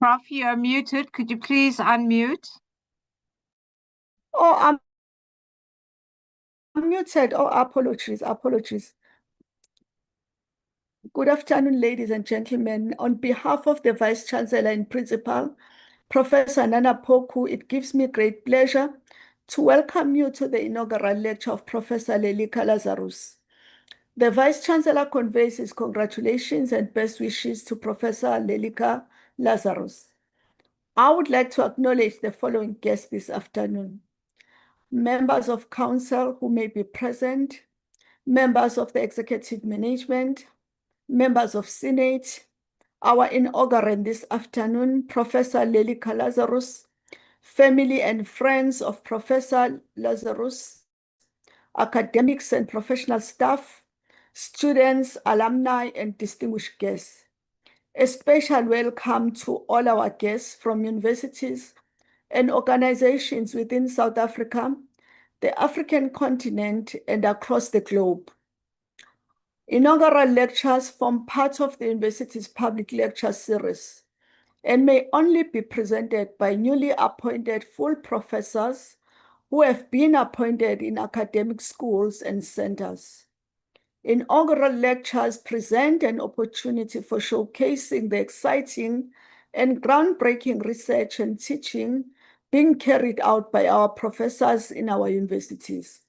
Prof, you are muted. Could you please unmute? Oh, I'm muted. Oh, apologies. Good afternoon, ladies and gentlemen. On behalf of the Vice Chancellor and Principal, Professor Nana Poku, it gives me great pleasure to welcome you to the inaugural lecture of Professor Lelika Lazarus. The Vice Chancellor conveys his congratulations and best wishes to Professor Lelika Lazarus. I would like to acknowledge the following guests this afternoon: members of council who may be present, members of the executive management, members of Senate, our inaugurant this afternoon, Professor Lelika Lazarus, family and friends of Professor Lazarus, academics and professional staff, students, alumni, and distinguished guests. A special welcome to all our guests from universities and organizations within South Africa, the African continent, and across the globe. Inaugural lectures form part of the university's public lecture series and may only be presented by newly appointed full professors who have been appointed in academic schools and centers. Inaugural lectures present an opportunity for showcasing the exciting and groundbreaking research and teaching being carried out by our professors in our universities.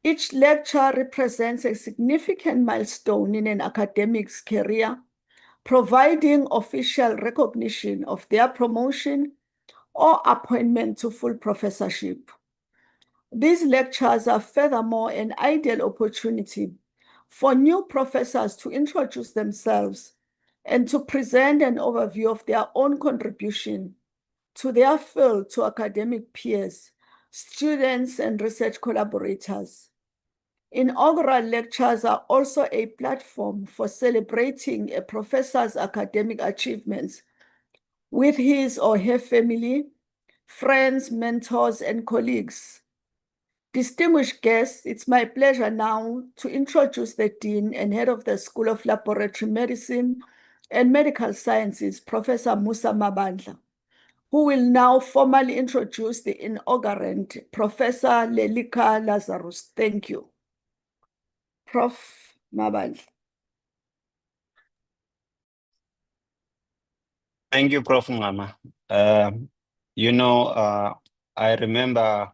Each lecture represents a significant milestone in an academic's career, providing official recognition of their promotion or appointment to full professorship. These lectures are furthermore an ideal opportunity for new professors to introduce themselves and to present an overview of their own contribution to their field to academic peers, students, and research collaborators. Inaugural lectures are also a platform for celebrating a professor's academic achievements with his or her family, friends, mentors, and colleagues. Distinguished guests, it's my pleasure now to introduce the Dean and Head of the School of Laboratory Medicine and Medical Sciences, Professor Musa Mabandla, who will now formally introduce the inaugurant, Professor Lelika Lazarus. Thank you. Prof. Mabandla. Thank you, Prof. Ngama. I remember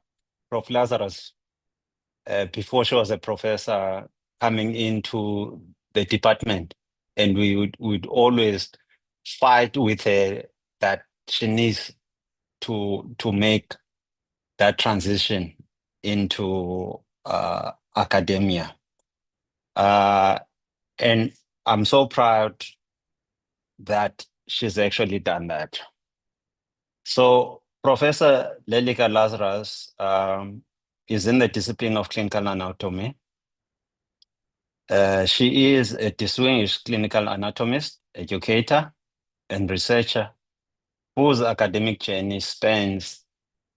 Prof. Lazarus before she was a professor coming into the department, and we would always fight with her that she needs to make that transition into academia. And I'm so proud that she's actually done that. So Professor Lelika Lazarus is in the discipline of clinical anatomy. She is a distinguished clinical anatomist, educator, and researcher whose academic journey spans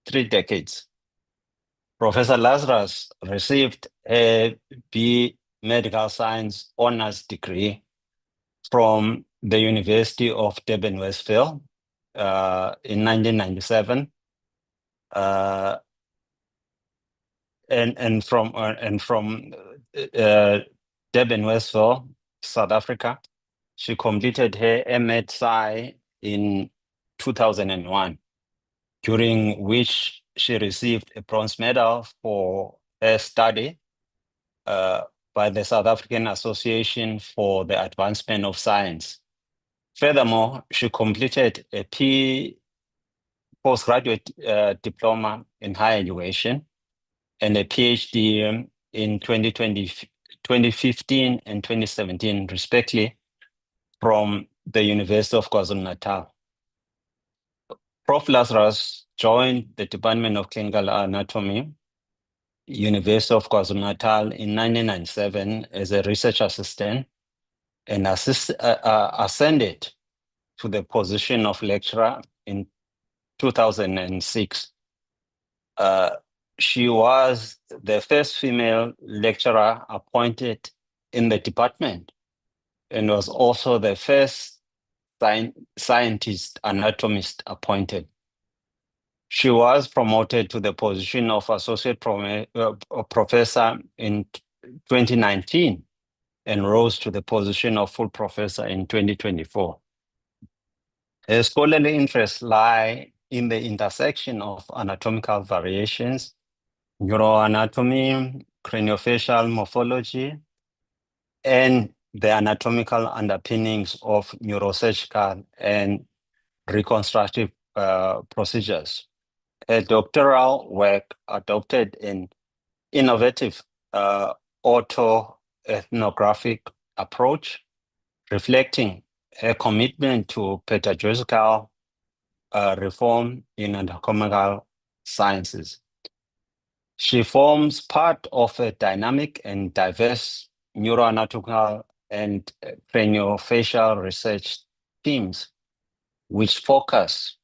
3 decades. Professor Lazarus received a B Medical Science honors degree from the University of Durban-Westville in 1997, and from Durban-Westville, South Africa. She completed her M.Ed. Sci in 2001, during which she received a bronze medal for her study by the South African Association for the Advancement of Science. Furthermore, she completed a postgraduate diploma in higher education and a PhD in 2015 and 2017, respectively, from the University of KwaZulu-Natal. Prof. Lazarus joined the Department of Clinical Anatomy, University of KwaZulu-Natal in 1997 as a research assistant and ascended to the position of lecturer in 2006. She was the first female lecturer appointed in the department and was also the first scientist anatomist appointed. She was promoted to the position of associate professor in 2019 and rose to the position of full professor in 2024. Her scholarly interests lie in the intersection of anatomical variations, neuroanatomy, craniofacial morphology, and the anatomical underpinnings of neurosurgical and reconstructive procedures. Her doctoral work adopted an innovative autoethnographic approach, reflecting her commitment to pedagogical reform in anatomical sciences. She forms part of a dynamic and diverse neuroanatomical and craniofacial research teams, which focus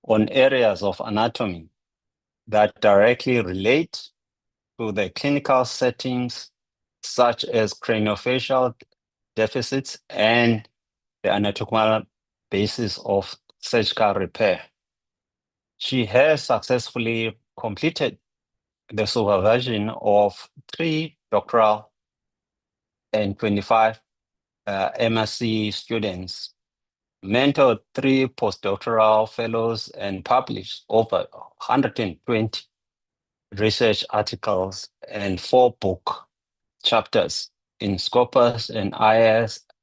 on areas of anatomy that directly relate to the clinical settings, such as craniofacial deficits and the anatomical basis of surgical repair. She has successfully completed the supervision of 3 doctoral and 25 MSc students, mentored 3 postdoctoral fellows, and published over 120 research articles and 4 book chapters in Scopus and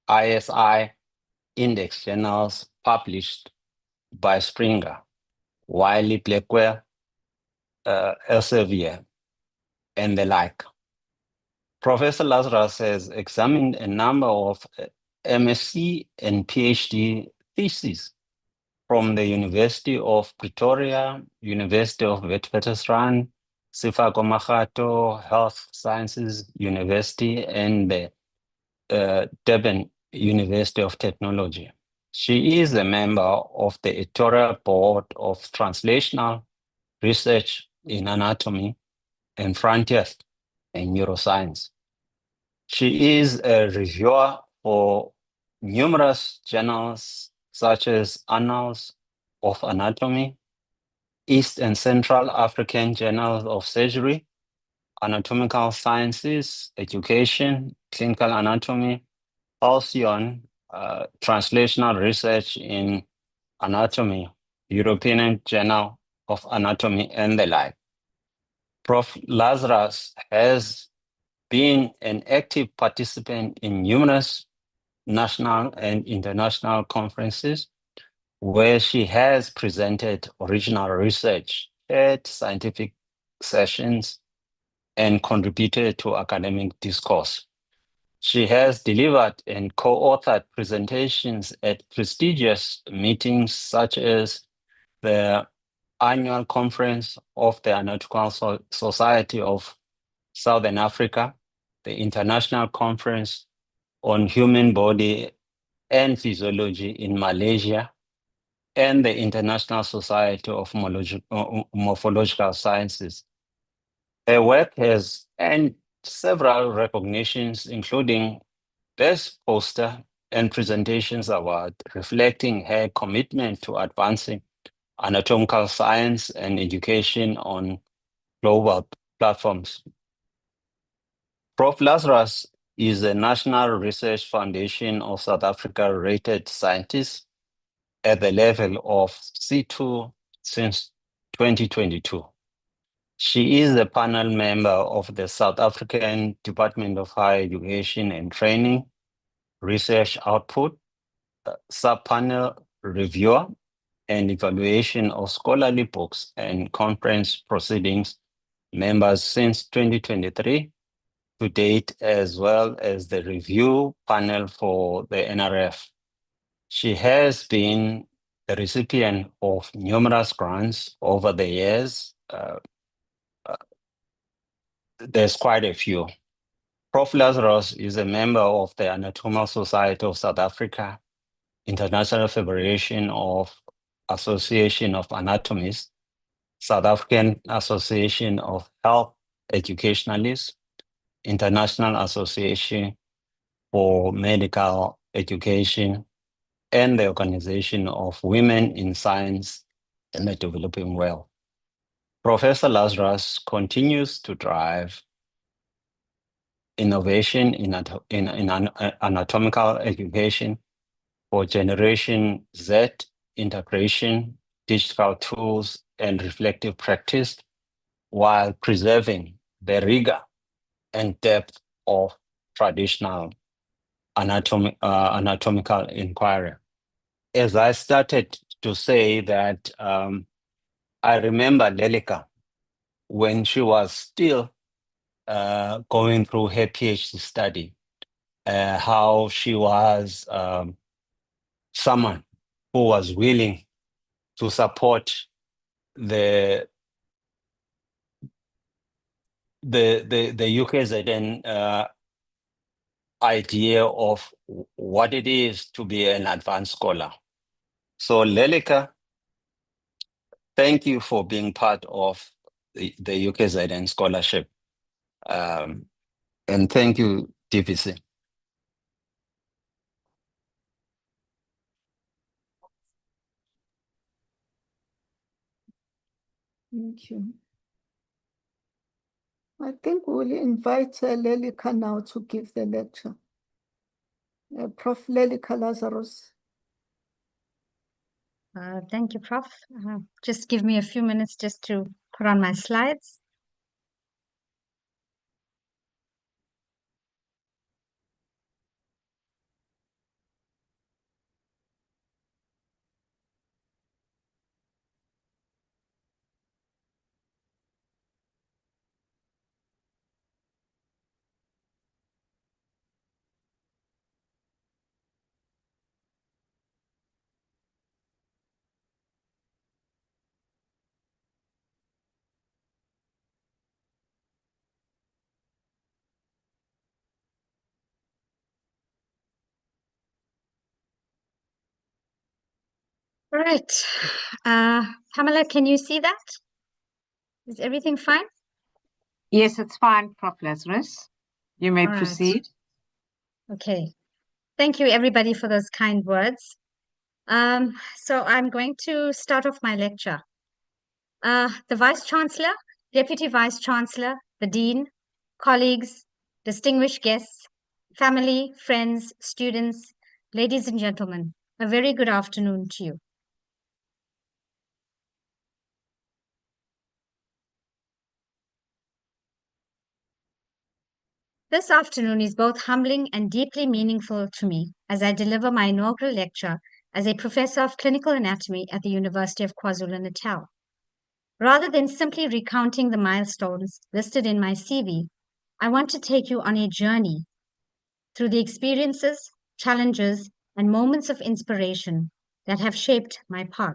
ISI index journals published by Springer, Wiley Blackwell, Elsevier, and the like. Professor Lazarus has examined a number of MSc and PhD theses from the University of Pretoria, University of Witwatersrand, Sefako Makgato Health Sciences University, and the Durban University of Technology. She is a member of the editorial board of Translational Research in Anatomy and Frontiers in Neuroscience. She is a reviewer for numerous journals such as Annals of Anatomy, East and Central African Journals of Surgery, Anatomical Sciences, Education, Clinical Anatomy, Halcyon, Translational Research in Anatomy, European Journal of Anatomy, and the like. Prof. Lazarus has been an active participant in numerous national and international conferences where she has presented original research, chaired scientific sessions, and contributed to academic discourse. She has delivered and co-authored presentations at prestigious meetings such as the annual conference of the Anatomical Society of Southern Africa, the International Conference on Human Body and Physiology in Malaysia, and the International Society of Morphological Sciences. Her work has earned several recognitions, including Best Poster and Presentations Award, reflecting her commitment to advancing anatomical science and education on global platforms. Prof. Lazarus is a National Research Foundation of South Africa rated scientist at the level of C2 since 2022. She is a panel member of the South African Department of Higher Education and Training, Research Output, Sub-Panel Reviewer, and Evaluation of Scholarly Books and Conference Proceedings members since 2023 to date, as well as the review panel for the NRF. She has been the recipient of numerous grants over the years. There's quite a few. Prof. Lazarus is a member of the Anatomical Society of South Africa, International Federation of Association of Anatomists, South African Association of Health Educationalists, International Association for Medical Education, and the Organization of Women in Science in the Developing World. Professor Lazarus continues to drive innovation in anatomical education for Generation Z integration, digital tools, and reflective practice, while preserving the rigor and depth of traditional anatomical inquiry. As I started to say that, I remember Lelika when she was still going through her PhD study, how she was someone who was willing to support the UKZN idea of what it is to be an advanced scholar. So Lelika, thank you for being part of the UKZN scholarship. And thank you, DVC. Thank you. I think we'll invite Lelika now to give the lecture. Prof. Lelika Lazarus. Thank you, Prof. Just give me a few minutes just to put on my slides. All right. Pamela, can you see that? Is everything fine? Yes, it's fine, Prof. Lazarus. You may All right. proceed. Okay. Thank you, everybody, for those kind words. So I'm going to start off my lecture. The Vice-Chancellor, Deputy Vice-Chancellor, the Dean, colleagues, distinguished guests, family, friends, students, ladies and gentlemen, a very good afternoon to you. This afternoon is both humbling and deeply meaningful to me as I deliver my inaugural lecture as a professor of clinical anatomy at the University of KwaZulu-Natal. Rather than simply recounting the milestones listed in my CV, I want to take you on a journey through the experiences, challenges, and moments of inspiration that have shaped my path.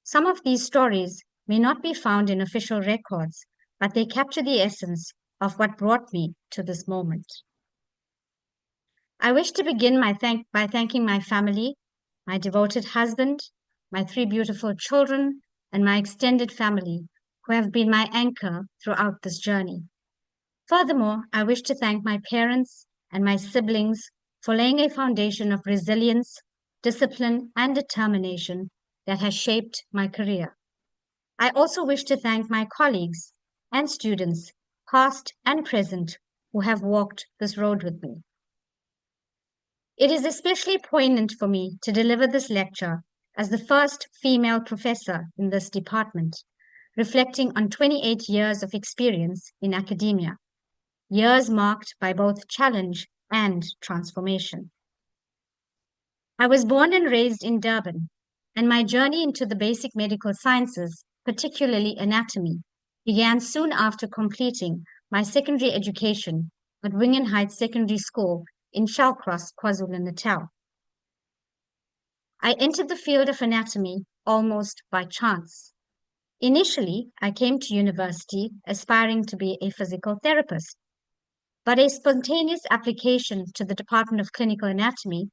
Some of these stories may not be found in official records, but they capture the essence of what brought me to this moment. I wish to begin by thanking my family, my devoted husband, my 3 beautiful children, and my extended family who have been my anchor throughout this journey. Furthermore, I wish to thank my parents and my siblings for laying a foundation of resilience, discipline, and determination that has shaped my career. I also wish to thank my colleagues and students, past and present, who have walked this road with me. It is especially poignant for me to deliver this lecture as the first female professor in this department, reflecting on 28 years of experience in academia, years marked by both challenge and transformation. I was born and raised in Durban, and my journey into the basic medical sciences, particularly anatomy, began soon after completing my secondary education at Wingen Heights Secondary School in Shallcross, KwaZulu-Natal. I entered the field of anatomy almost by chance. Initially, I came to university aspiring to be a physical therapist, but a spontaneous application to the Department of Clinical Anatomy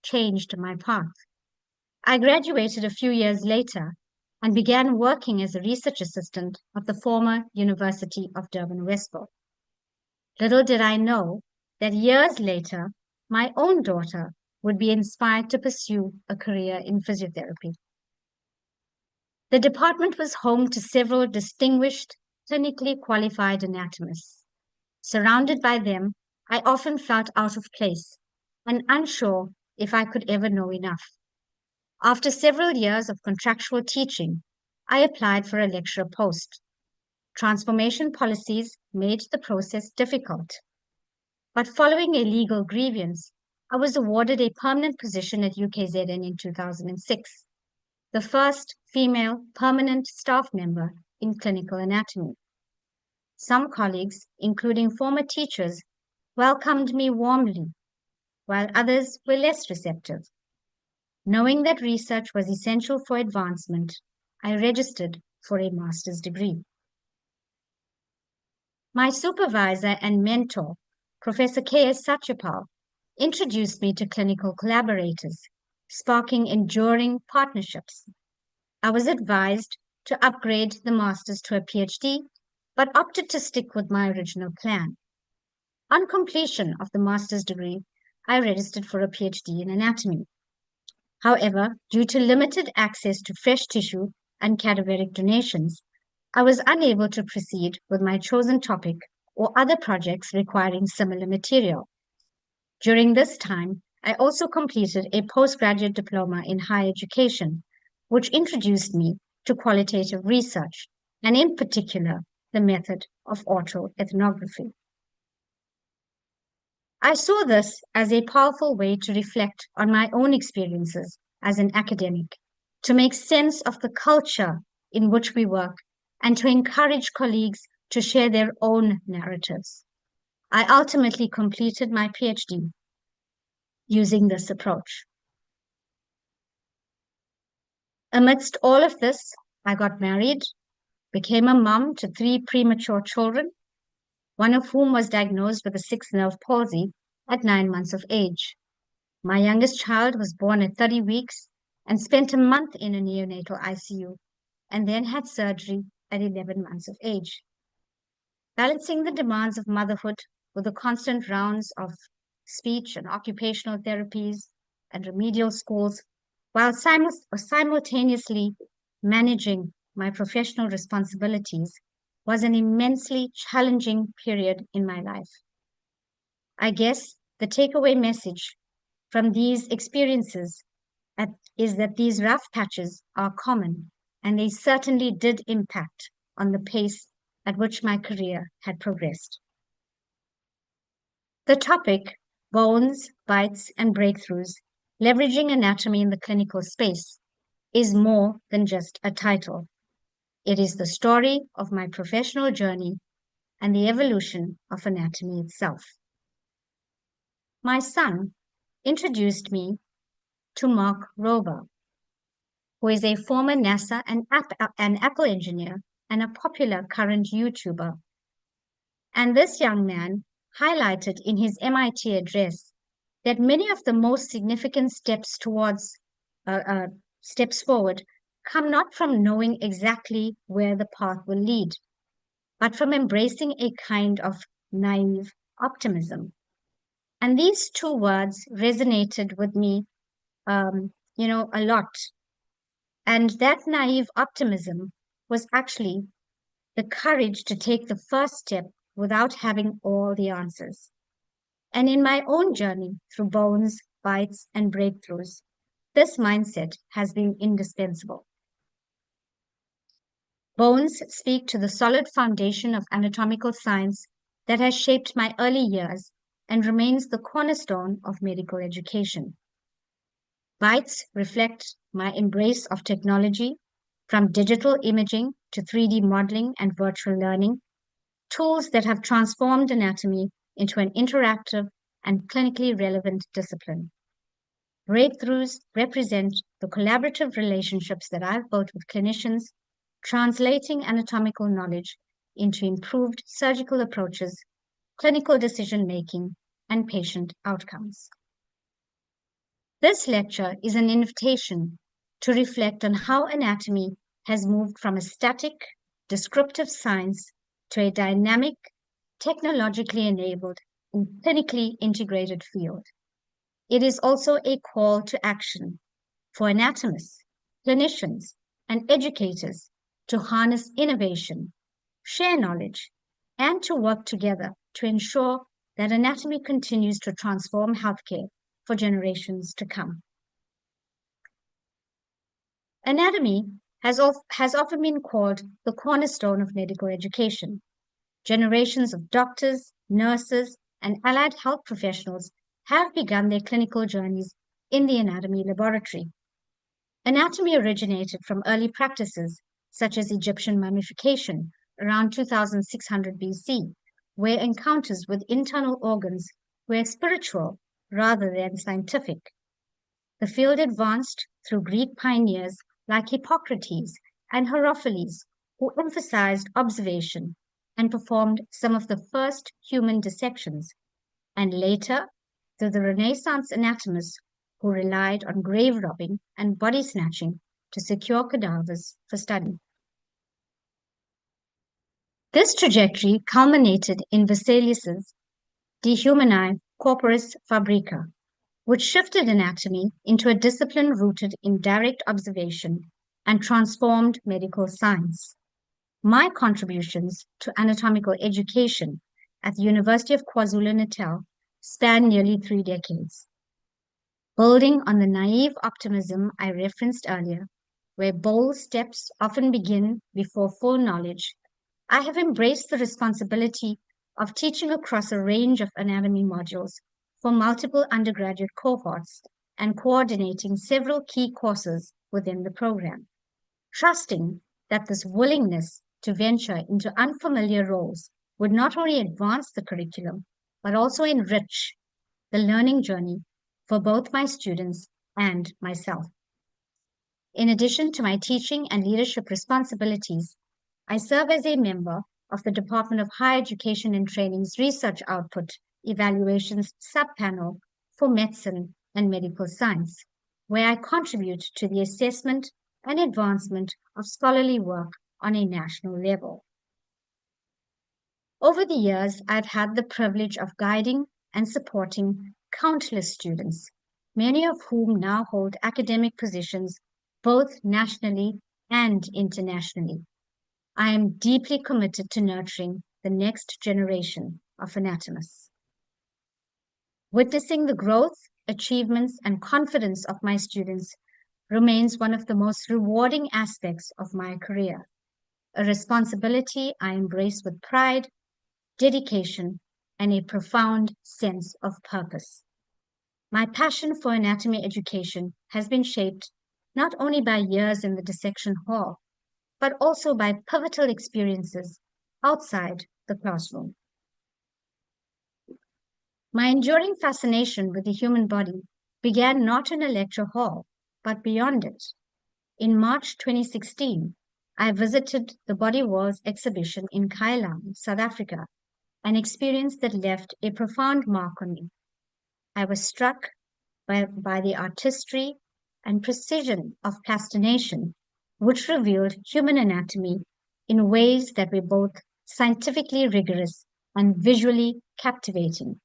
changed my path. I graduated a few years later and began working as a research assistant at the former University of Durban-Westville. Little did I know that years later, my own daughter would be inspired to pursue a career in physiotherapy. The department was home to several distinguished, clinically qualified anatomists. Surrounded by them, I often felt out of place and unsure if I could ever know enough. After several years of contractual teaching, I applied for a lecturer post. Transformation policies made the process difficult. But following a legal grievance, I was awarded a permanent position at UKZN in 2006, the first female permanent staff member in clinical anatomy. Some colleagues, including former teachers, welcomed me warmly, while others were less receptive. Knowing that research was essential for advancement, I registered for a master's degree. My supervisor and mentor, Professor K.S. Satyapal, introduced me to clinical collaborators, sparking enduring partnerships. I was advised to upgrade the master's to a PhD, but opted to stick with my original plan. On completion of the master's degree, I registered for a PhD in anatomy. However, due to limited access to fresh tissue and cadaveric donations, I was unable to proceed with my chosen topic or other projects requiring similar material. During this time, I also completed a postgraduate diploma in higher education, which introduced me to qualitative research, and in particular, the method of autoethnography. I saw this as a powerful way to reflect on my own experiences as an academic, to make sense of the culture in which we work, and to encourage colleagues to share their own narratives. I ultimately completed my PhD using this approach. Amidst all of this, I got married, became a mom to 3 premature children, one of whom was diagnosed with a 6th nerve palsy at 9 months of age. My youngest child was born at 30 weeks and spent a month in a neonatal ICU, and then had surgery at 11 months of age. Balancing the demands of motherhood with the constant rounds of speech and occupational therapies and remedial schools, while simultaneously managing my professional responsibilities, was an immensely challenging period in my life. I guess the takeaway message from these experiences is that these rough patches are common, and they certainly did impact on the pace at which my career had progressed. The topic, Bones, Bites, and Breakthroughs, Leveraging Anatomy in the Clinical Space, is more than just a title. It is the story of my professional journey and the evolution of anatomy itself. My son introduced me to Mark Rober, who is a former NASA and Apple engineer and a popular current YouTuber. And this young man highlighted in his MIT address that many of the most significant steps forward come not from knowing exactly where the path will lead, but from embracing a kind of naive optimism. And these 2 words resonated with me, a lot. And that naive optimism was actually the courage to take the first step without having all the answers. And in my own journey through Bones, Bites, and Breakthroughs, this mindset has been indispensable. Bones speak to the solid foundation of anatomical science that has shaped my early years and remains the cornerstone of medical education. Bites reflect my embrace of technology, from digital imaging to 3D modeling and virtual learning, tools that have transformed anatomy into an interactive and clinically relevant discipline. Breakthroughs represent the collaborative relationships that I've built with clinicians, translating anatomical knowledge into improved surgical approaches, clinical decision-making, and patient outcomes. This lecture is an invitation to reflect on how anatomy has moved from a static, descriptive science to a dynamic, technologically enabled, and clinically integrated field. it is also a call to action for anatomists, clinicians, and educators to harness innovation, share knowledge, and to work together to ensure that anatomy continues to transform healthcare for generations to come. Anatomy has often been called the cornerstone of medical education. Generations of doctors, nurses, and allied health professionals have begun their clinical journeys in the anatomy laboratory. Anatomy originated from early practices such as Egyptian mummification around 2600 BC, where encounters with internal organs were spiritual rather than scientific. The field advanced through Greek pioneers like Hippocrates and Herophilus, who emphasized observation and performed some of the first human dissections, and later through the Renaissance anatomists who relied on grave robbing and body snatching to secure cadavers for study. This trajectory culminated in Vesalius's De Humani Corporis Fabrica, which shifted anatomy into a discipline rooted in direct observation and transformed medical science. My contributions to anatomical education at the University of KwaZulu-Natal span nearly 3 decades. Building on the naive optimism I referenced earlier, where bold steps often begin before full knowledge, I have embraced the responsibility of teaching across a range of anatomy modules for multiple undergraduate cohorts and coordinating several key courses within the program, trusting that this willingness to venture into unfamiliar roles would not only advance the curriculum, but also enrich the learning journey for both my students and myself. In addition to my teaching and leadership responsibilities, I serve as a member of the Department of Higher Education and Training's Research Output Evaluations Subpanel for Medicine and Medical Science, where I contribute to the assessment and advancement of scholarly work on a national level. Over the years, I've had the privilege of guiding and supporting countless students, many of whom now hold academic positions both nationally and internationally. I am deeply committed to nurturing the next generation of anatomists. Witnessing the growth, achievements, and confidence of my students remains one of the most rewarding aspects of my career, a responsibility I embrace with pride, dedication, and a profound sense of purpose. My passion for anatomy education has been shaped not only by years in the dissection hall, but also by pivotal experiences outside the classroom. My enduring fascination with the human body began not in a lecture hall, but beyond it. In March 2016, I visited the Body Wars exhibition in Kailam, South Africa, an experience that left a profound mark on me. I was struck by the artistry and precision of plastination, which revealed human anatomy in ways that were both scientifically rigorous and visually captivating.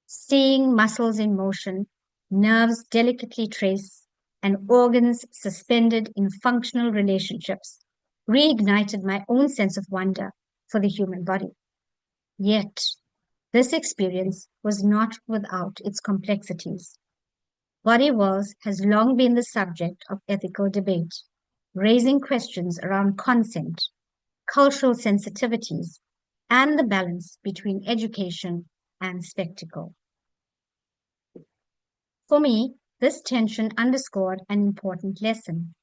Seeing muscles in motion, nerves delicately traced, and organs suspended in functional relationships reignited my own sense of wonder for the human body. Yet, this experience was not without its complexities. Body Wars has long been the subject of ethical debate, raising questions around consent, cultural sensitivities, and the balance between education and spectacle. For me, this tension underscored an important lesson.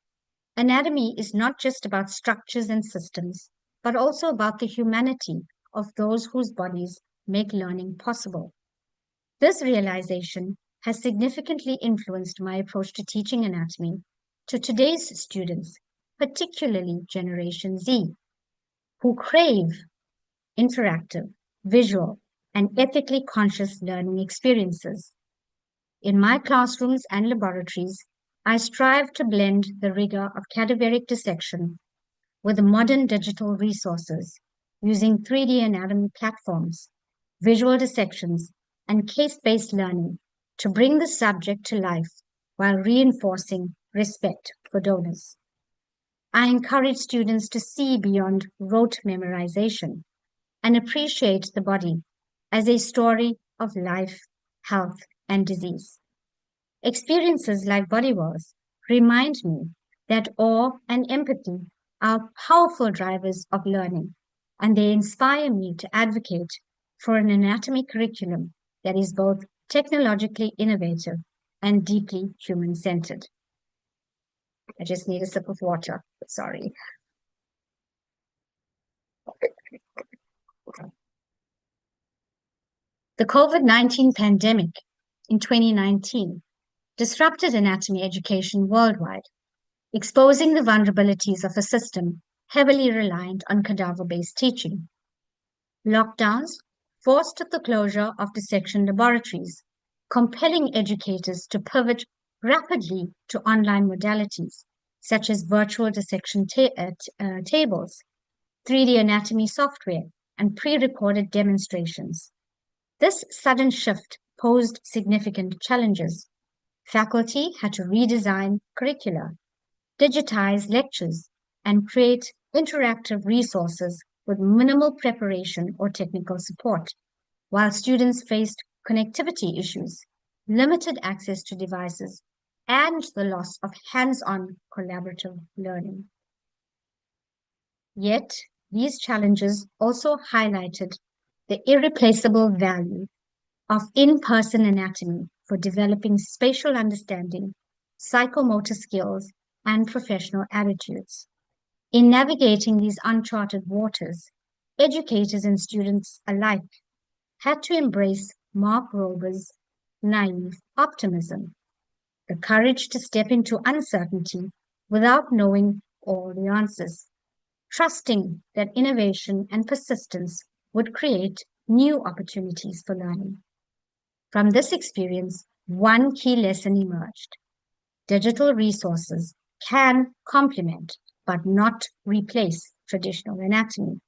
Anatomy is not just about structures and systems, but also about the humanity of those whose bodies make learning possible. This realization has significantly influenced my approach to teaching anatomy to today's students, particularly Generation Z, who crave interactive, visual, and ethically conscious learning experiences. In my classrooms and laboratories, I strive to blend the rigor of cadaveric dissection with modern digital resources using 3D anatomy platforms, visual dissections, and case-based learning to bring the subject to life while reinforcing respect for donors. I encourage students to see beyond rote memorization and appreciate the body as a story of life, health, and disease. Experiences like body wars remind me that awe and empathy are powerful drivers of learning, and they inspire me to advocate for an anatomy curriculum that is both technologically innovative and deeply human-centered. I just need a sip of water, sorry. The COVID-19 pandemic in 2019 disrupted anatomy education worldwide, exposing the vulnerabilities of a system heavily reliant on cadaver-based teaching. Lockdowns forced the closure of dissection laboratories, compelling educators to pivot rapidly to online modalities, such as virtual dissection tables, 3D anatomy software, and pre-recorded demonstrations. This sudden shift posed significant challenges. Faculty had to redesign curricula, digitize lectures, and create interactive resources with minimal preparation or technical support, while students faced connectivity issues, limited access to devices, and the loss of hands-on collaborative learning. Yet, these challenges also highlighted the irreplaceable value of in-person anatomy for developing spatial understanding, psychomotor skills, and professional attitudes. In navigating these uncharted waters, educators and students alike had to embrace Mark Rober's naive optimism, the courage to step into uncertainty without knowing all the answers, trusting that innovation and persistence would create new opportunities for learning. From this experience, one key lesson emerged. Digital resources can complement but not replace traditional anatomy.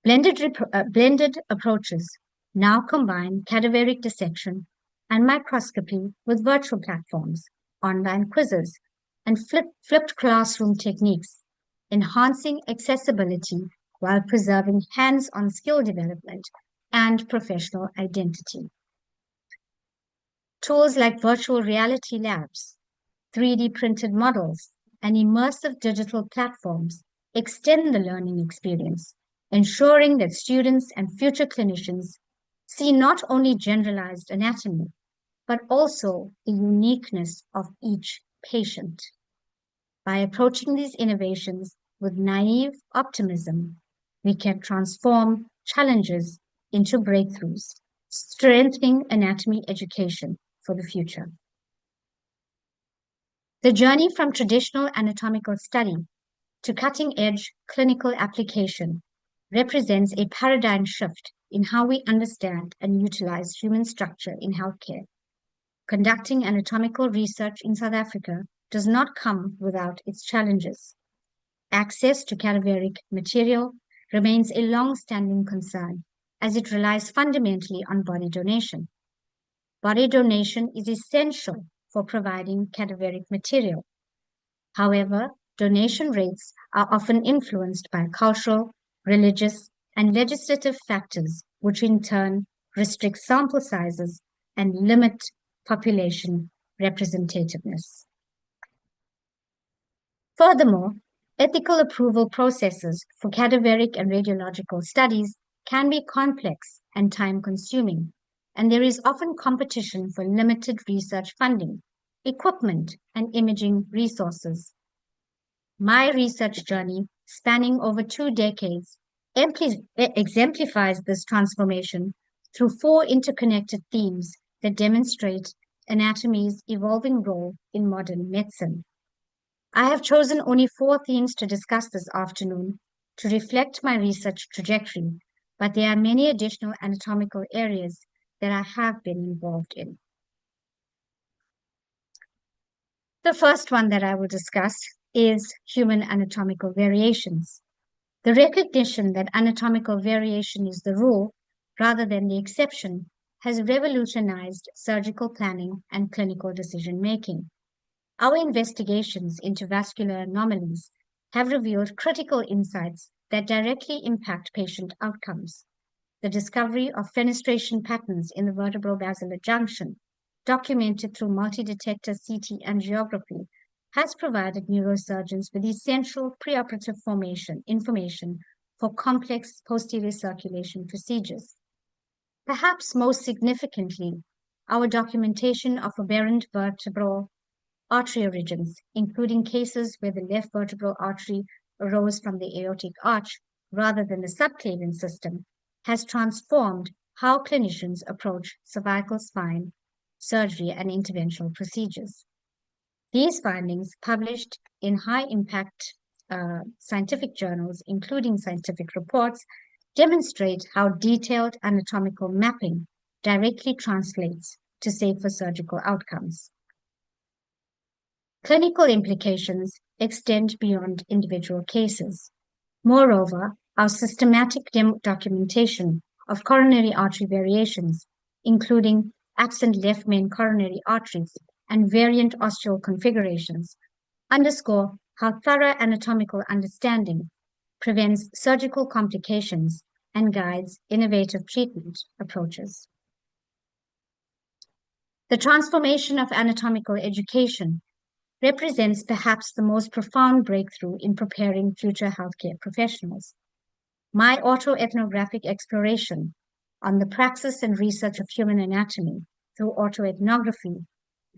Blended approaches now combine cadaveric dissection and microscopy with virtual platforms, online quizzes, and flipped classroom techniques, enhancing accessibility while preserving hands-on skill development and professional identity. Tools like virtual reality labs, 3D printed models, and immersive digital platforms extend the learning experience, ensuring that students and future clinicians see not only generalized anatomy, but also the uniqueness of each patient. By approaching these innovations with naive optimism, we can transform challenges into breakthroughs, strengthening anatomy education for the future. The journey from traditional anatomical study to cutting-edge clinical application represents a paradigm shift in how we understand and utilize human structure in healthcare. Conducting anatomical research in South Africa does not come without its challenges. Access to cadaveric material remains a long-standing concern as it relies fundamentally on body donation. Body donation is essential for providing cadaveric material. However, donation rates are often influenced by cultural, religious, and legislative factors, which in turn restrict sample sizes and limit population representativeness. Furthermore, ethical approval processes for cadaveric and radiological studies can be complex and time-consuming, and there is often competition for limited research funding, equipment, and imaging resources. My research journey, spanning over 2 decades, exemplifies this transformation through 4 interconnected themes that demonstrate anatomy's evolving role in modern medicine. I have chosen only 4 themes to discuss this afternoon to reflect my research trajectory, but there are many additional anatomical areas that I have been involved in. The first one that I will discuss is human anatomical variations. The recognition that anatomical variation is the rule rather than the exception has revolutionized surgical planning and clinical decision-making. Our investigations into vascular anomalies have revealed critical insights that directly impact patient outcomes. The discovery of fenestration patterns in the vertebro-basilar junction, documented through multi-detector CT angiography, has provided neurosurgeons with essential preoperative information for complex posterior circulation procedures. Perhaps most significantly, our documentation of aberrant vertebral artery origins, including cases where the left vertebral artery arose from the aortic arch rather than the subclavian system, has transformed how clinicians approach cervical spine surgery and interventional procedures. These findings, published in high-impact scientific journals, including scientific reports, demonstrate how detailed anatomical mapping directly translates to safer surgical outcomes. Clinical implications extend beyond individual cases. Moreover, our systematic documentation of coronary artery variations, including absent left main coronary arteries and variant osteal configurations, underscore how thorough anatomical understanding prevents surgical complications and guides innovative treatment approaches. The transformation of anatomical education represents perhaps the most profound breakthrough in preparing future healthcare professionals. My autoethnographic exploration on the praxis and research of human anatomy through autoethnography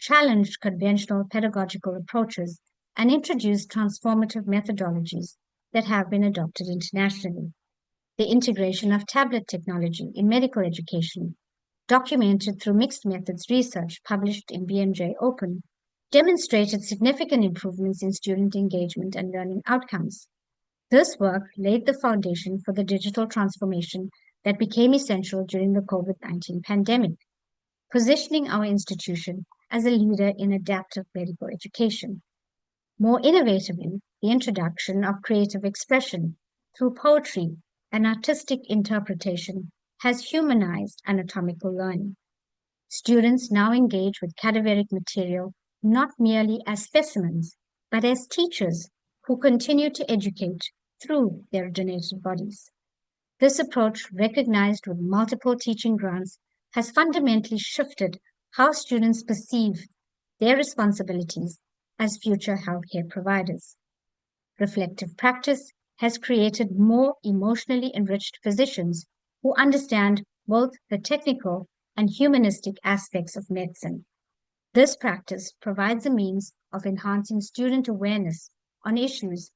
challenged conventional pedagogical approaches and introduced transformative methodologies that have been adopted internationally. The integration of tablet technology in medical education, documented through mixed methods research published in BMJ Open, demonstrated significant improvements in student engagement and learning outcomes. This work laid the foundation for the digital transformation that became essential during the COVID-19 pandemic, positioning our institution as a leader in adaptive medical education. More innovatively, the introduction of creative expression through poetry and artistic interpretation has humanized anatomical learning. Students now engage with cadaveric material not merely as specimens, but as teachers who continue to educate through their donated bodies. This approach, recognized with multiple teaching grants, has fundamentally shifted how students perceive their responsibilities as future healthcare providers. Reflective practice has created more emotionally enriched physicians who understand both the technical and humanistic aspects of medicine. This practice provides a means of enhancing student awareness on issues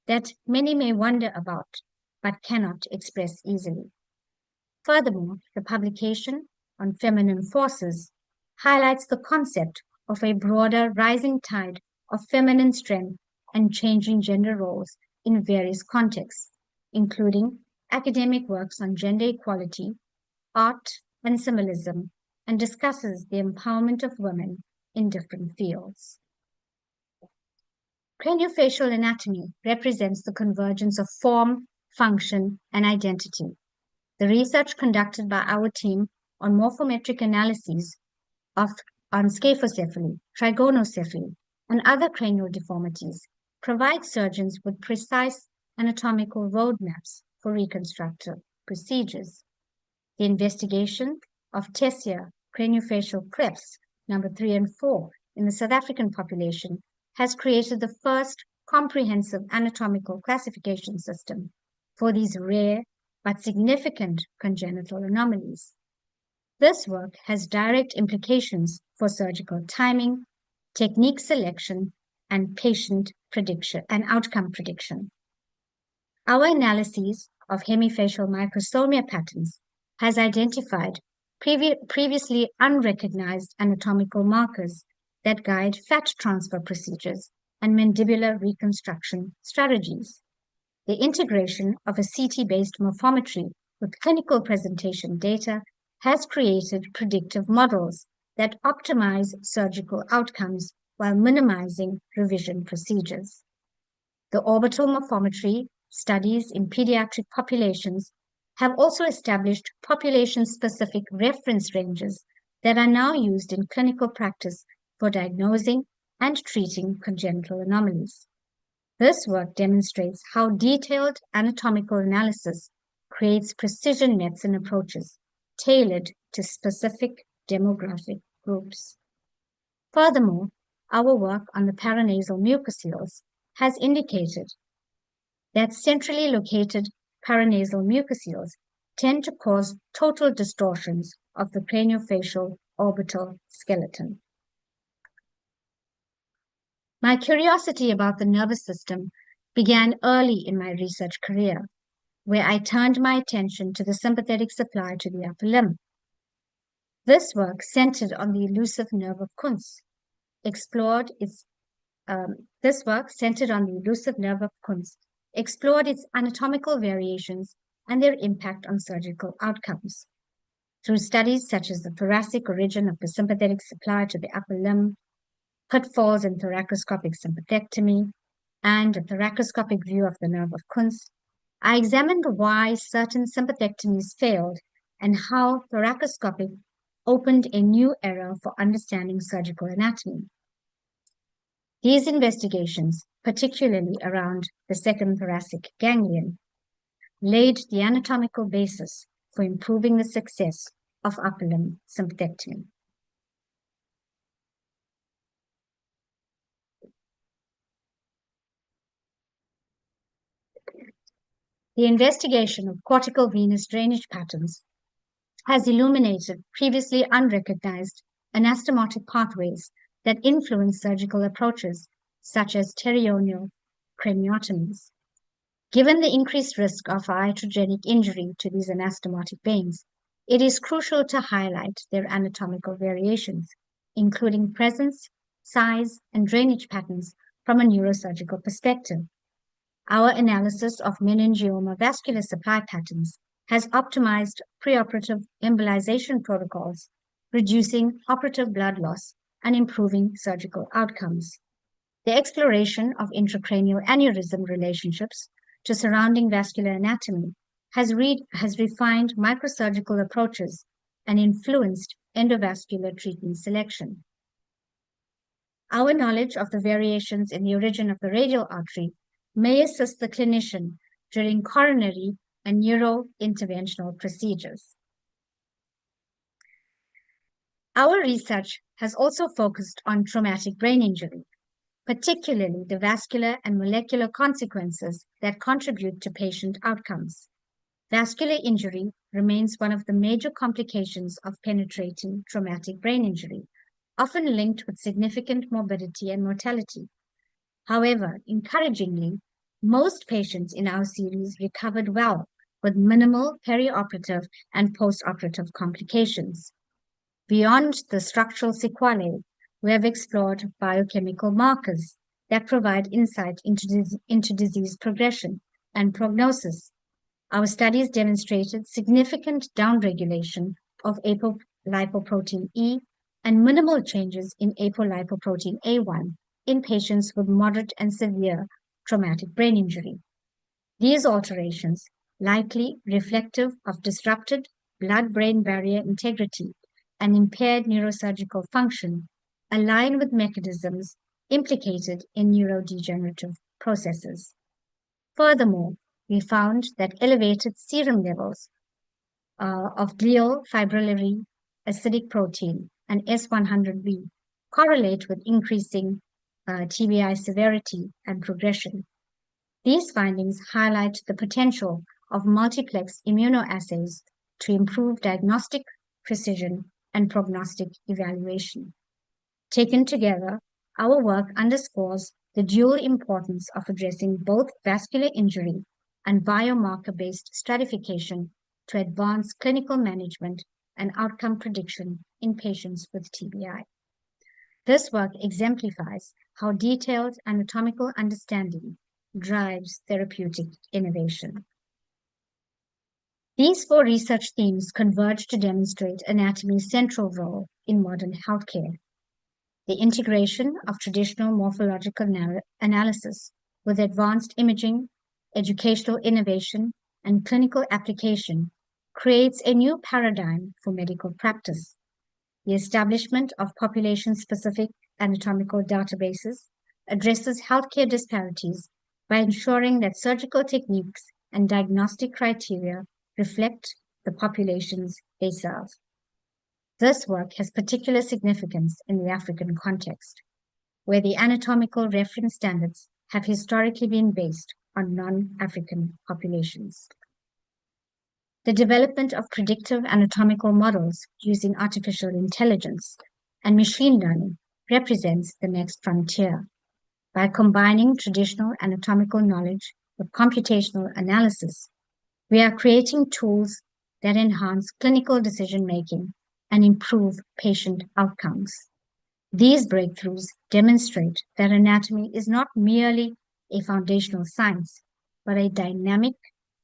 that many may wonder about, but cannot express easily. Furthermore, the publication on feminine forces highlights the concept of a broader rising tide of feminine strength and changing gender roles in various contexts, including academic works on gender equality, art, and symbolism, and discusses the empowerment of women in different fields. Craniofacial anatomy represents the convergence of form, function, and identity. The research conducted by our team on morphometric analyses on scaphocephaly, trigonocephaly, and other cranial deformities provides surgeons with precise anatomical roadmaps for reconstructive procedures. The investigation of Tessia craniofacial clefts number 3 and 4 in the South African population has created the first comprehensive anatomical classification system for these rare but significant congenital anomalies. This work has direct implications for surgical timing, technique selection, and patient prediction and outcome prediction. Our analyses of hemifacial microsomia patterns has identified previously unrecognized anatomical markers that guide fat transfer procedures and mandibular reconstruction strategies. The integration of a CT-based morphometry with clinical presentation data has created predictive models that optimize surgical outcomes while minimizing revision procedures. The orbital morphometry studies in pediatric populations have also established population-specific reference ranges that are now used in clinical practice for diagnosing and treating congenital anomalies. This work demonstrates how detailed anatomical analysis creates precision medicine approaches tailored to specific demographic groups. Furthermore, our work on the paranasal mucoceles has indicated that centrally located paranasal mucoceles tend to cause total distortions of the craniofacial orbital skeleton. My curiosity about the nervous system began early in my research career, where I turned my attention to the sympathetic supply to the upper limb. This work centered on the elusive nerve of Kunz, explored its anatomical variations and their impact on surgical outcomes. Through studies such as the thoracic origin of the sympathetic supply to the upper limb, pitfalls in thoracoscopic sympathectomy, and a thoracoscopic view of the nerve of Kunz, I examined why certain sympathectomies failed and how thoracoscopic opened a new era for understanding surgical anatomy. These investigations, particularly around the second thoracic ganglion, laid the anatomical basis for improving the success of upper limb sympathectomy. The investigation of cortical venous drainage patterns has illuminated previously unrecognized anastomotic pathways that influence surgical approaches, such as peritoneal craniotomies. Given the increased risk of iatrogenic injury to these anastomotic veins, it is crucial to highlight their anatomical variations, including presence, size, and drainage patterns from a neurosurgical perspective. Our analysis of meningioma vascular supply patterns has optimized preoperative embolization protocols, reducing operative blood loss and improving surgical outcomes. The exploration of intracranial aneurysm relationships to surrounding vascular anatomy has refined microsurgical approaches and influenced endovascular treatment selection. Our knowledge of the variations in the origin of the radial artery may assist the clinician during coronary and neurointerventional procedures. Our research has also focused on traumatic brain injury, particularly the vascular and molecular consequences that contribute to patient outcomes. Vascular injury remains one of the major complications of penetrating traumatic brain injury, often linked with significant morbidity and mortality. However, encouragingly, most patients in our series recovered well with minimal perioperative and postoperative complications. Beyond the structural sequelae, we have explored biochemical markers that provide insight into disease progression and prognosis. Our studies demonstrated significant downregulation of apolipoprotein E and minimal changes in apolipoprotein A1 in patients with moderate and severe traumatic brain injury. These alterations, likely reflective of disrupted blood-brain barrier integrity and impaired neurosurgical function, align with mechanisms implicated in neurodegenerative processes. Furthermore, we found that elevated serum levels of glial fibrillary acidic protein and S100B correlate with increasing TBI severity and progression. These findings highlight the potential of multiplex immunoassays to improve diagnostic precision and prognostic evaluation. Taken together, our work underscores the dual importance of addressing both vascular injury and biomarker-based stratification to advance clinical management and outcome prediction in patients with TBI. This work exemplifies how detailed anatomical understanding drives therapeutic innovation. These 4 research themes converge to demonstrate anatomy's central role in modern healthcare. The integration of traditional morphological analysis with advanced imaging, educational innovation, and clinical application creates a new paradigm for medical practice. The establishment of population-specific anatomical databases addresses healthcare disparities by ensuring that surgical techniques and diagnostic criteria reflect the populations they serve. This work has particular significance in the African context, where the anatomical reference standards have historically been based on non-African populations. The development of predictive anatomical models using artificial intelligence and machine learning represents the next frontier. By combining traditional anatomical knowledge with computational analysis, we are creating tools that enhance clinical decision-making and improve patient outcomes. These breakthroughs demonstrate that anatomy is not merely a foundational science, but a dynamic,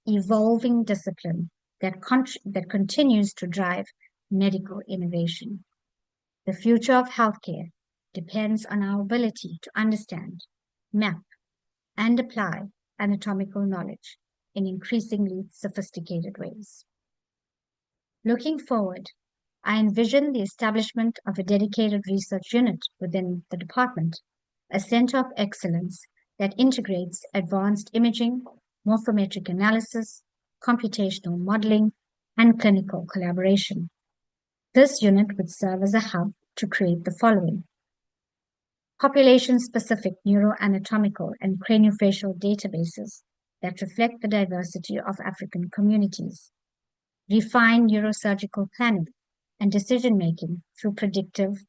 evolving discipline that continues to drive medical innovation. The future of healthcare depends on our ability to understand, map, and apply anatomical knowledge in increasingly sophisticated ways. Looking forward, I envision the establishment of a dedicated research unit within the department, a center of excellence that integrates advanced imaging, morphometric analysis, computational modeling, and clinical collaboration. This unit would serve as a hub to create the following: population-specific neuroanatomical and craniofacial databases that reflect the diversity of African communities, refine neurosurgical planning and decision-making through predictive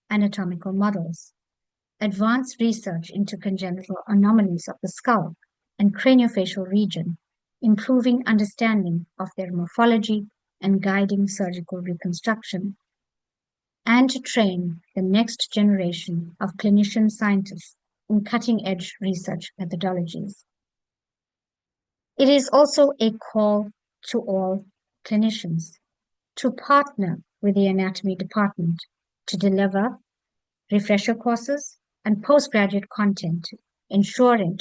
anatomical models, advance research into congenital anomalies of the skull and craniofacial region, improving understanding of their morphology and guiding surgical reconstruction, and to train the next generation of clinician scientists in cutting-edge research methodologies. It is also a call to all clinicians to partner with the anatomy department to deliver refresher courses and postgraduate content, to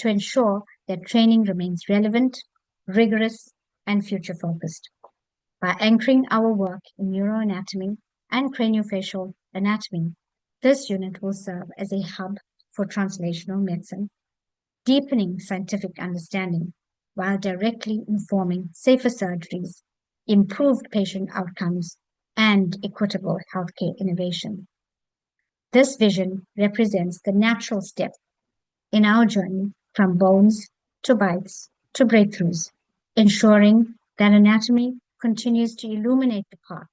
ensure that training remains relevant, rigorous, and future-focused. By anchoring our work in neuroanatomy and craniofacial anatomy, this unit will serve as a hub for translational medicine, deepening scientific understanding while directly informing safer surgeries, improved patient outcomes, and equitable healthcare innovation. This vision represents the natural step in our journey from bones to bites to breakthroughs, ensuring that anatomy continues to illuminate the path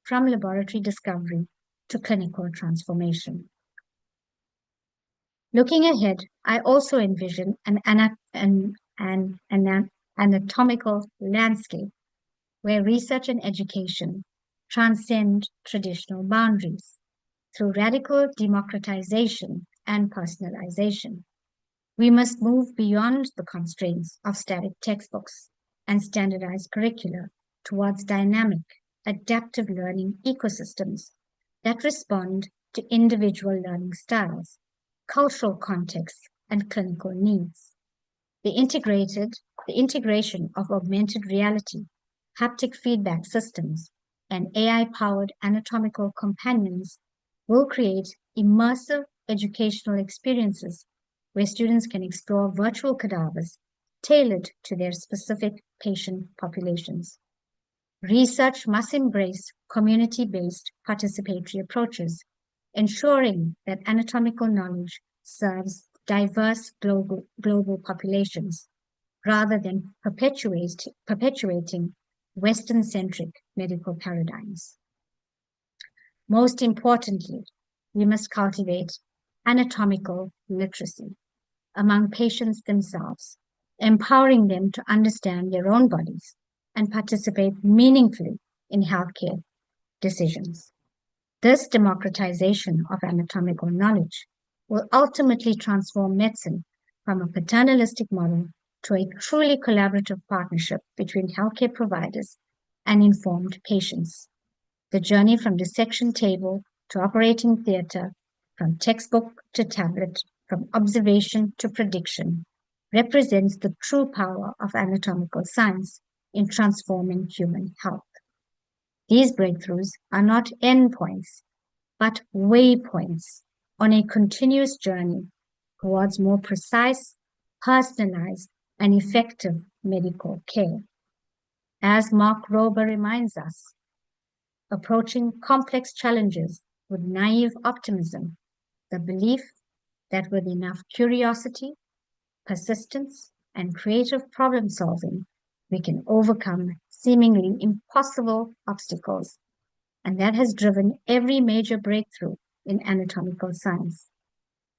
from laboratory discovery to clinical transformation. Looking ahead, I also envision an anatomical landscape where research and education transcend traditional boundaries through radical democratization and personalization. We must move beyond the constraints of static textbooks and standardized curricula towards dynamic, adaptive learning ecosystems that respond to individual learning styles, cultural contexts, and clinical needs. The integration of augmented reality, haptic feedback systems, and AI-powered anatomical companions will create immersive educational experiences where students can explore virtual cadavers tailored to their specific patient populations. Research must embrace community-based participatory approaches, ensuring that anatomical knowledge serves diverse global populations rather than perpetuating Western-centric medical paradigms. Most importantly, we must cultivate anatomical literacy among patients themselves, empowering them to understand their own bodies and participate meaningfully in healthcare decisions. This democratization of anatomical knowledge will ultimately transform medicine from a paternalistic model to a truly collaborative partnership between healthcare providers and informed patients. The journey from dissection table to operating theater, from textbook to tablet, from observation to prediction, represents the true power of anatomical science in transforming human health. These breakthroughs are not endpoints, but waypoints on a continuous journey towards more precise, personalized, and effective medical care. As Mark Rober reminds us, approaching complex challenges with naive optimism, the belief that with enough curiosity, persistence, and creative problem solving, we can overcome seemingly impossible obstacles. And that has driven every major breakthrough in anatomical science.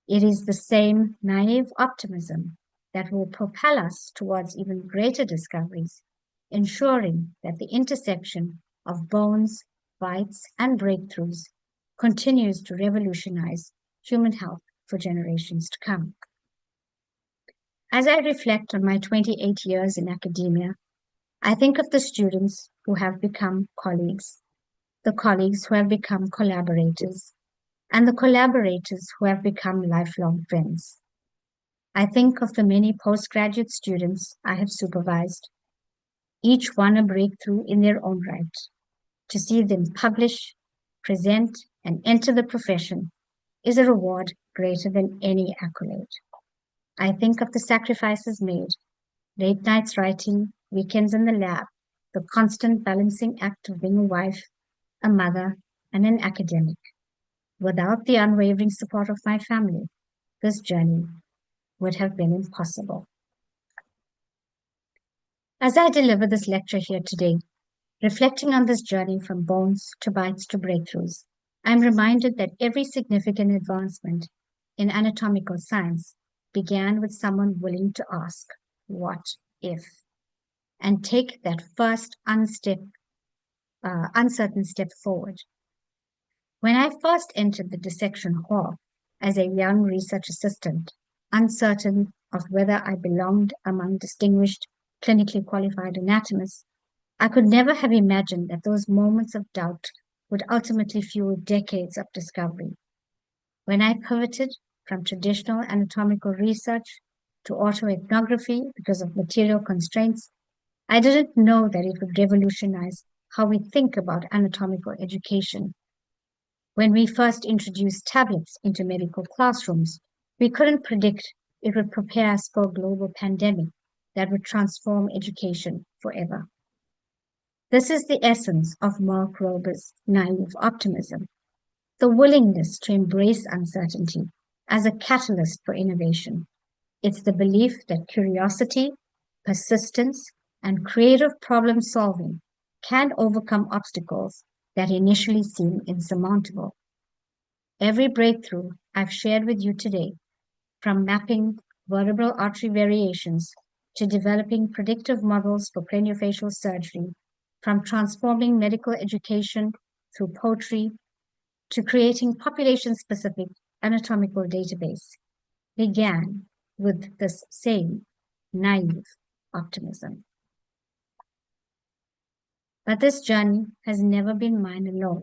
It is the same naive optimism that will propel us towards even greater discoveries, ensuring that the intersection of bones, bites, and breakthroughs continues to revolutionize human health for generations to come. As I reflect on my 28 years in academia, I think of the students who have become colleagues, the colleagues who have become collaborators, and the collaborators who have become lifelong friends. I think of the many postgraduate students I have supervised, each one a breakthrough in their own right. To see them publish, present, and enter the profession is a reward greater than any accolade. I think of the sacrifices made, late nights writing, weekends in the lab, the constant balancing act of being a wife, a mother, and an academic. Without the unwavering support of my family, this journey would have been impossible. As I deliver this lecture here today, reflecting on this journey from bones to bites to breakthroughs, I am reminded that every significant advancement in anatomical science began with someone willing to ask, what if? And take that first uncertain step forward. When I first entered the dissection hall as a young research assistant, uncertain of whether I belonged among distinguished, clinically qualified anatomists, I could never have imagined that those moments of doubt would ultimately fuel decades of discovery. When I pivoted from traditional anatomical research to autoethnography because of material constraints, I didn't know that it would revolutionize how we think about anatomical education. When we first introduced tablets into medical classrooms, we couldn't predict it would prepare us for a global pandemic that would transform education forever. This is the essence of Mark Rober's naive optimism, the willingness to embrace uncertainty as a catalyst for innovation. It's the belief that curiosity, persistence, and creative problem solving can overcome obstacles that initially seem insurmountable. Every breakthrough I've shared with you today, from mapping vertebral artery variations to developing predictive models for craniofacial surgery, from transforming medical education through poetry to creating population-specific anatomical database, began with this same naive optimism. But this journey has never been mine alone.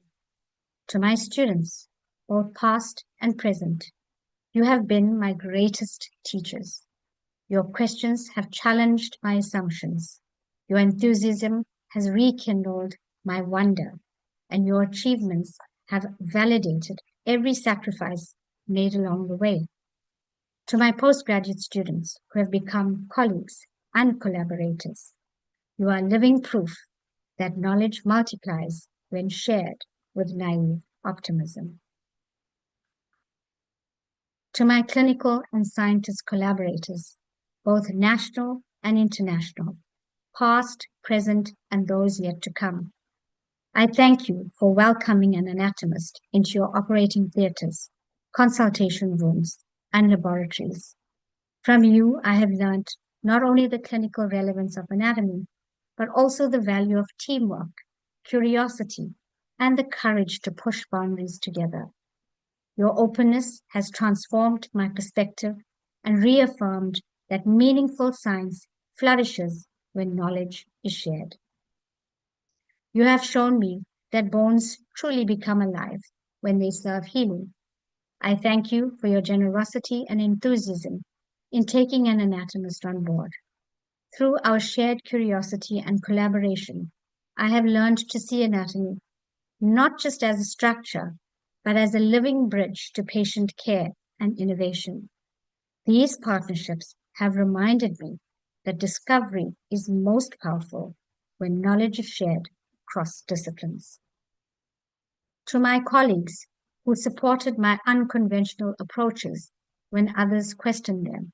To my students, both past and present, you have been my greatest teachers. Your questions have challenged my assumptions. Your enthusiasm has rekindled my wonder, and your achievements have validated every sacrifice made along the way. To my postgraduate students who have become colleagues and collaborators, you are living proof that knowledge multiplies when shared with naive optimism. To my clinical and scientist collaborators, both national and international, past, present, and those yet to come, I thank you for welcoming an anatomist into your operating theaters, consultation rooms, and laboratories. From you, I have learned not only the clinical relevance of anatomy, but also the value of teamwork, curiosity, and the courage to push boundaries together. Your openness has transformed my perspective and reaffirmed that meaningful science flourishes when knowledge is shared. You have shown me that bones truly become alive when they serve healing. I thank you for your generosity and enthusiasm in taking an anatomist on board. Through our shared curiosity and collaboration, I have learned to see anatomy not just as a structure, but as a living bridge to patient care and innovation. These partnerships have reminded me that discovery is most powerful when knowledge is shared across disciplines. To my colleagues who supported my unconventional approaches when others questioned them,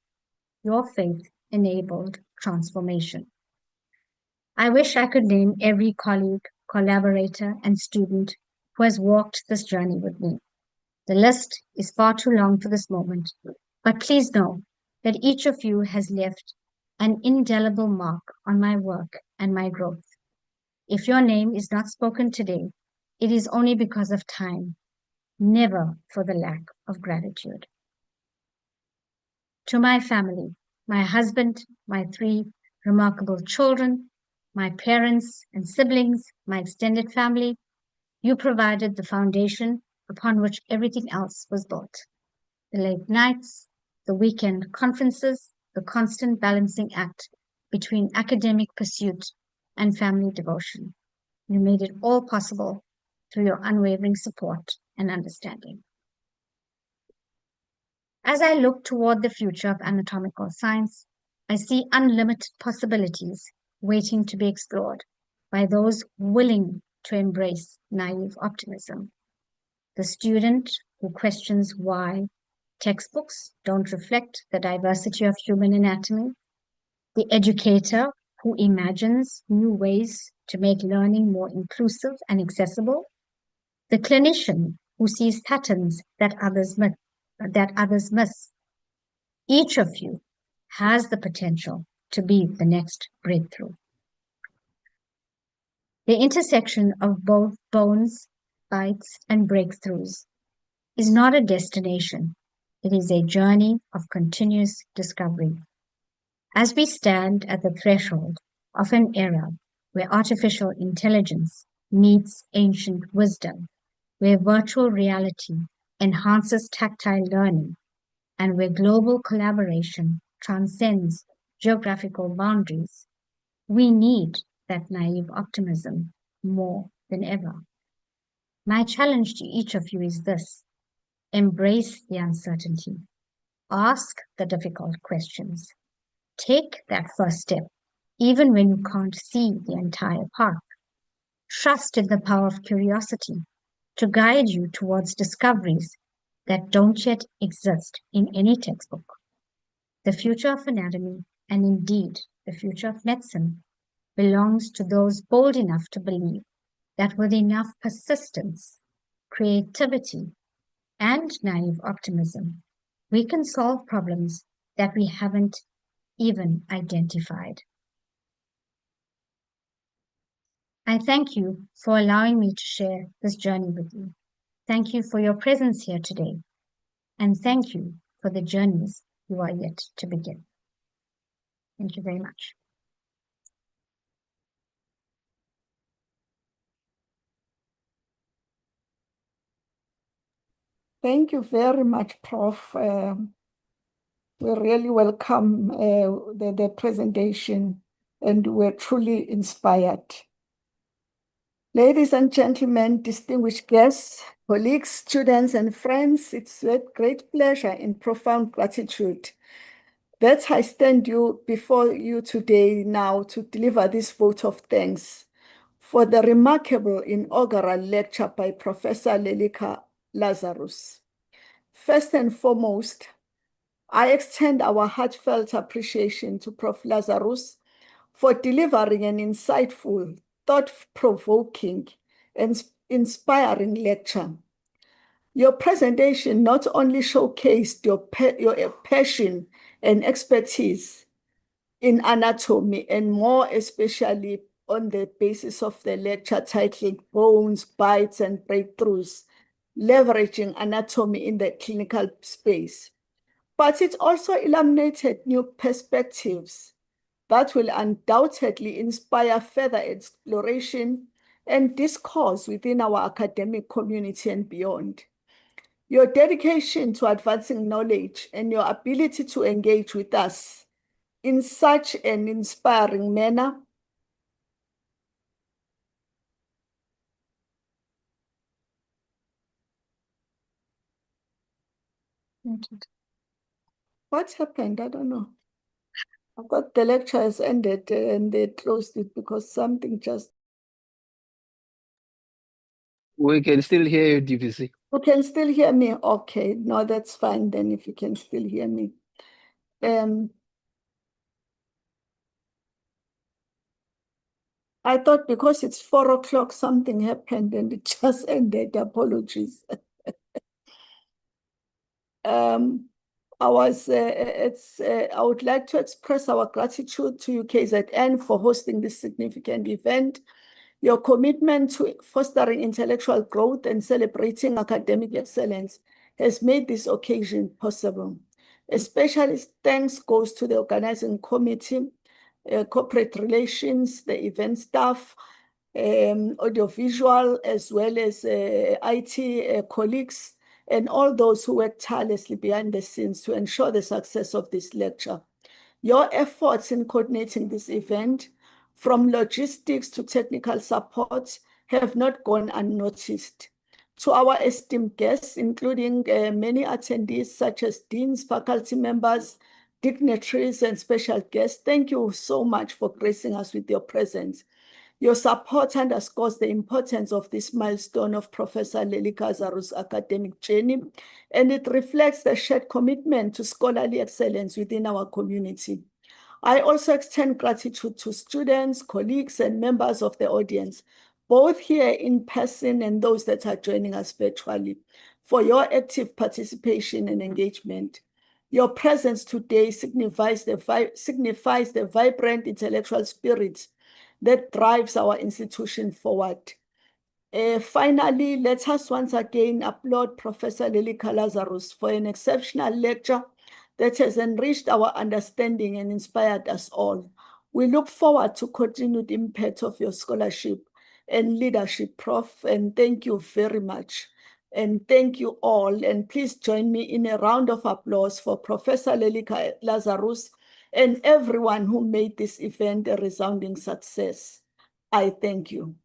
your faith enabled transformation. I wish I could name every colleague, collaborator, and student who has walked this journey with me. The list is far too long for this moment, but please know that each of you has left an indelible mark on my work and my growth. If your name is not spoken today, it is only because of time, never for the lack of gratitude. To my family, my husband, my 3 remarkable children, my parents and siblings, my extended family, you provided the foundation upon which everything else was built. The late nights, the weekend conferences, the constant balancing act between academic pursuit and family devotion. You made it all possible through your unwavering support and understanding. As I look toward the future of anatomical science, I see unlimited possibilities waiting to be explored by those willing to embrace naive optimism. The student who questions why textbooks don't reflect the diversity of human anatomy, the educator who imagines new ways to make learning more inclusive and accessible, the clinician who sees patterns that others miss. Each of you has the potential to be the next breakthrough. The intersection of both bones, bites, and breakthroughs is not a destination. It is a journey of continuous discovery. As we stand at the threshold of an era where artificial intelligence meets ancient wisdom, where virtual reality enhances tactile learning, and where global collaboration transcends geographical boundaries, we need that naive optimism more than ever. My challenge to each of you is this: embrace the uncertainty, ask the difficult questions, take that first step, even when you can't see the entire path. Trust in the power of curiosity to guide you towards discoveries that don't yet exist in any textbook. The future of anatomy, and indeed the future of medicine, belongs to those bold enough to believe that with enough persistence, creativity, and naive optimism, we can solve problems that we haven't even identified. I thank you for allowing me to share this journey with you. Thank you for your presence here today, and thank you for the journeys you are yet to begin. Thank you very much. Thank you very much, Prof. We really welcome the presentation, and we're truly inspired. Ladies and gentlemen, distinguished guests, colleagues, students, and friends, it's with great pleasure and profound gratitude that I stand before you today now to deliver this vote of thanks for the remarkable inaugural lecture by Professor Lelika Lazarus. First and foremost, I extend our heartfelt appreciation to Prof. Lazarus for delivering an insightful, thought-provoking, and inspiring lecture. Your presentation not only showcased your passion and expertise in anatomy, and more especially on the basis of the lecture titled Bones, Bites, and Breakthroughs, Leveraging Anatomy in the Clinical Space, but it also illuminated new perspectives that will undoubtedly inspire further exploration and discourse within our academic community and beyond. Your dedication to advancing knowledge and your ability to engage with us in such an inspiring manner What happened? I don't know. I thought the lecture has ended and they closed it because something just... We can still hear you, DPC. You can still hear me? Okay, no, that's fine then if you can still hear me. I thought because it's 4 o'clock, something happened and it just ended. Apologies. I would like to express our gratitude to UKZN for hosting this significant event. Your commitment to fostering intellectual growth and celebrating academic excellence has made this occasion possible. Especially thanks goes to the organizing committee, corporate relations, the event staff, audiovisual, as well as IT colleagues, and all those who work tirelessly behind the scenes to ensure the success of this lecture. Your efforts in coordinating this event, from logistics to technical support, have not gone unnoticed. To our esteemed guests, including many attendees such as deans, faculty members, dignitaries, and special guests, thank you so much for gracing us with your presence. Your support underscores the importance of this milestone of Professor Lelika's academic journey, and it reflects the shared commitment to scholarly excellence within our community. I also extend gratitude to students, colleagues, and members of the audience, both here in person and those that are joining us virtually, for your active participation and engagement. Your presence today signifies the vibrant intellectual spirit that drives our institution forward. Finally, let us once again applaud Professor Lelika Lazarus for an exceptional lecture that has enriched our understanding and inspired us all. We look forward to continued impact of your scholarship and leadership, Prof, and thank you very much. And thank you all, and please join me in a round of applause for Professor Lelika Lazarus and everyone who made this event a resounding success. I thank you.